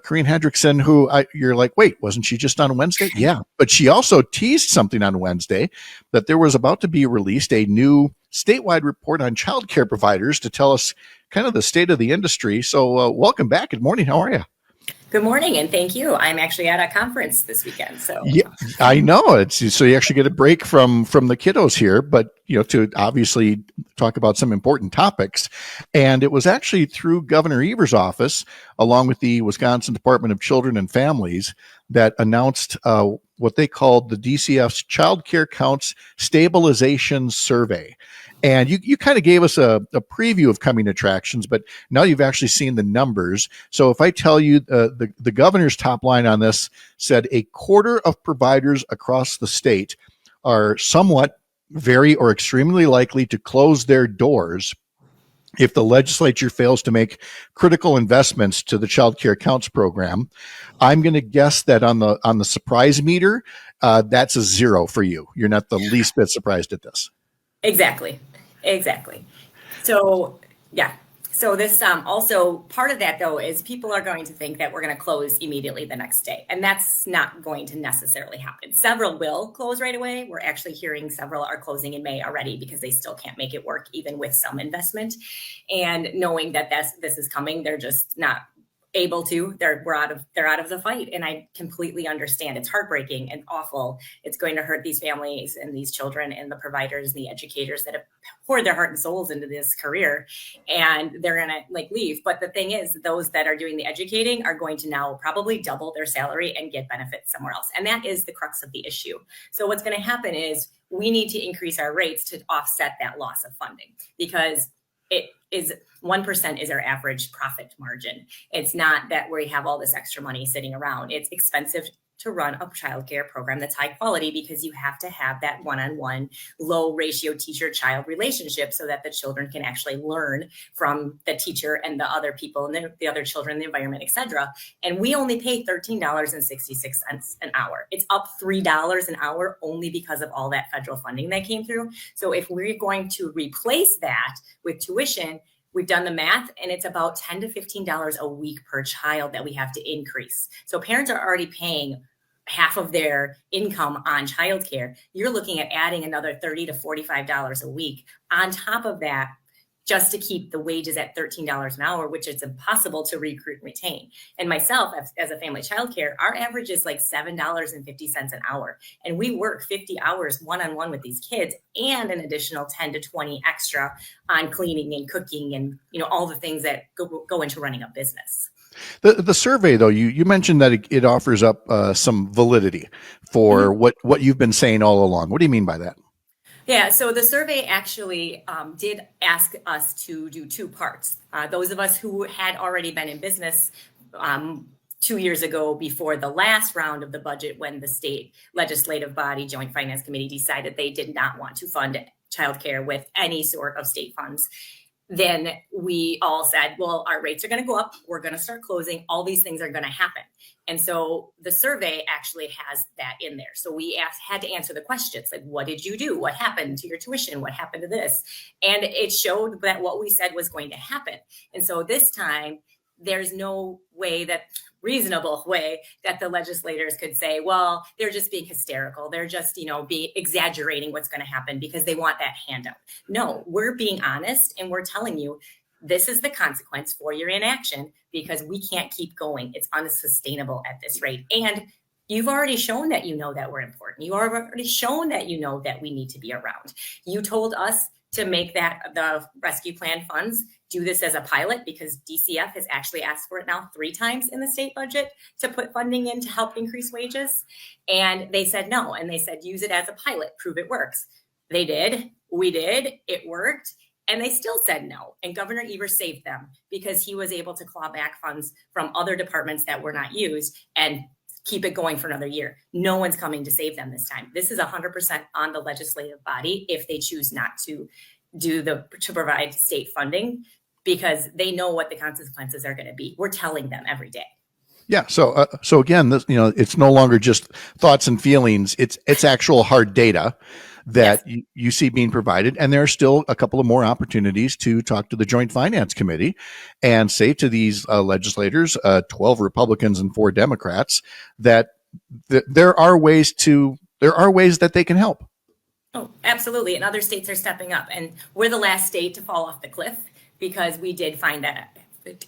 Corrine Hendrickson, who you're like, wait, wasn't she just on Wednesday? Yeah, but she also teased something on Wednesday that there was about to be released a new statewide report on childcare providers to tell us kind of the state of the industry. So welcome back. Good morning. How are you? Good morning, and thank you. I'm actually at a conference this weekend, so yeah, I know so you actually get a break from the kiddos here, but to obviously talk about some important topics. And it was actually through Governor Evers' office, along with the Wisconsin Department of Children and Families, that announced what they called the DCFs Childcare Counts Stabilization Survey. And you kind of gave us a preview of coming attractions, but now you've actually seen the numbers. So if I tell you the governor's top line on this said a quarter of providers across the state are somewhat, very, or extremely likely to close their doors if the legislature fails to make critical investments to the Child Care Counts program. I'm going to guess that on the surprise meter, that's a 0 for you. You're not the least bit surprised at this. Exactly. So, yeah. So this also part of that, though, is people are going to think that we're going to close immediately the next day. And that's not going to necessarily happen. Several will close right away. We're actually hearing several are closing in May already because they still can't make it work, even with some investment. And knowing that this is coming, they're just not able to. They're out of the fight, and I completely understand. It's heartbreaking and awful. It's going to hurt these families and these children and the providers and the educators that have poured their heart and souls into this career, and they're gonna leave. But the thing is, those that are doing the educating are going to now probably double their salary and get benefits somewhere else, and that is the crux of the issue. So what's going to happen is we need to increase our rates to offset that loss of funding, because it is 1% is our average profit margin. It's not that we have all this extra money sitting around. It's expensive to run a childcare program that's high quality because you have to have that one-on-one low ratio teacher-child relationship so that the children can actually learn from the teacher and the other people and the other children in the environment, et cetera. And we only pay $13.66 an hour. It's up $3 an hour only because of all that federal funding that came through. So if we're going to replace that with tuition, we've done the math, and it's about $10 to $15 a week per child that we have to increase. So parents are already paying half of their income on childcare. You're looking at adding another $30 to $45 a week on top of that, just to keep the wages at $13 an hour, which is impossible to recruit and retain. And myself, as a family childcare, our average is like $7.50 an hour. And we work 50 hours one-on-one with these kids and an additional 10 to 20 extra on cleaning and cooking and all the things that go into running a business. The survey, though, you mentioned that it offers up some validity for what you've been saying all along. What do you mean by that? Yeah, so the survey actually did ask us to do two parts. Those of us who had already been in business 2 years ago, before the last round of the budget, when the state legislative body, Joint Finance Committee, decided they did not want to fund childcare with any sort of state funds. Then we all said, well, our rates are going to go up. We're going to start closing. All these things are going to happen. And so the survey actually has that in there. So we had to answer the questions like, what did you do? What happened to your tuition? What happened to this? And it showed that what we said was going to happen. And so this time, there's no reasonable way that the legislators could say, well, they're just being hysterical. They're just, be exaggerating what's going to happen because they want that handout. No, we're being honest, and we're telling you this is the consequence for your inaction, because we can't keep going. It's unsustainable at this rate. And you've already shown that that we're important. You already shown that that we need to be around. You told us to make the rescue plan funds do this as a pilot, because DCF has actually asked for it now 3 times in the state budget to put funding in to help increase wages. And they said no. And they said, use it as a pilot, prove it works. They did. We did. It worked. And they still said no. And Governor Evers saved them because he was able to claw back funds from other departments that were not used and keep it going for another year. No one's coming to save them this time. This is 100% on the legislative body if they choose not to to provide state funding, because they know what the consequences are going to be. We're telling them every day. Yeah. So again, this, it's no longer just thoughts and feelings. It's actual hard data that you see being provided. And there are still a couple of more opportunities to talk to the Joint Finance Committee and say to these legislators, 12 Republicans and 4 Democrats, that there are ways that they can help. Oh, absolutely. And other states are stepping up. And we're the last state to fall off the cliff because we did find that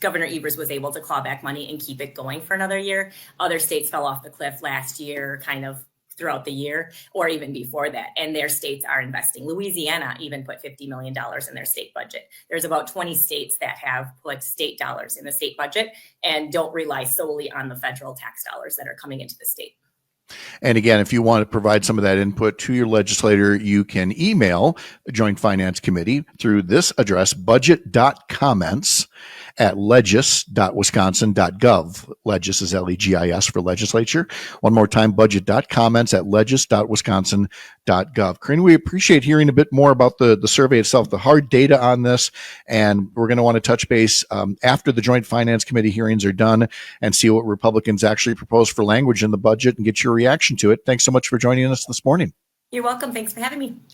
Governor Evers was able to claw back money and keep it going for another year. Other states fell off the cliff last year, kind of throughout the year, or even before that. And their states are investing. Louisiana even put $50 million in their state budget. There's about 20 states that have put state dollars in the state budget and don't rely solely on the federal tax dollars that are coming into the state. And again, if you want to provide some of that input to your legislator, you can email the Joint Finance Committee through this address, budget.comments@legis.wisconsin.gov. Legis is Legis for legislature. One more time, budget.comments@legis.wisconsin.gov. Corrine, we appreciate hearing a bit more about the survey itself, the hard data on this, and we're going to want to touch base after the Joint Finance Committee hearings are done and see what Republicans actually propose for language in the budget and get your reaction to it. Thanks so much for joining us this morning. You're welcome. Thanks for having me.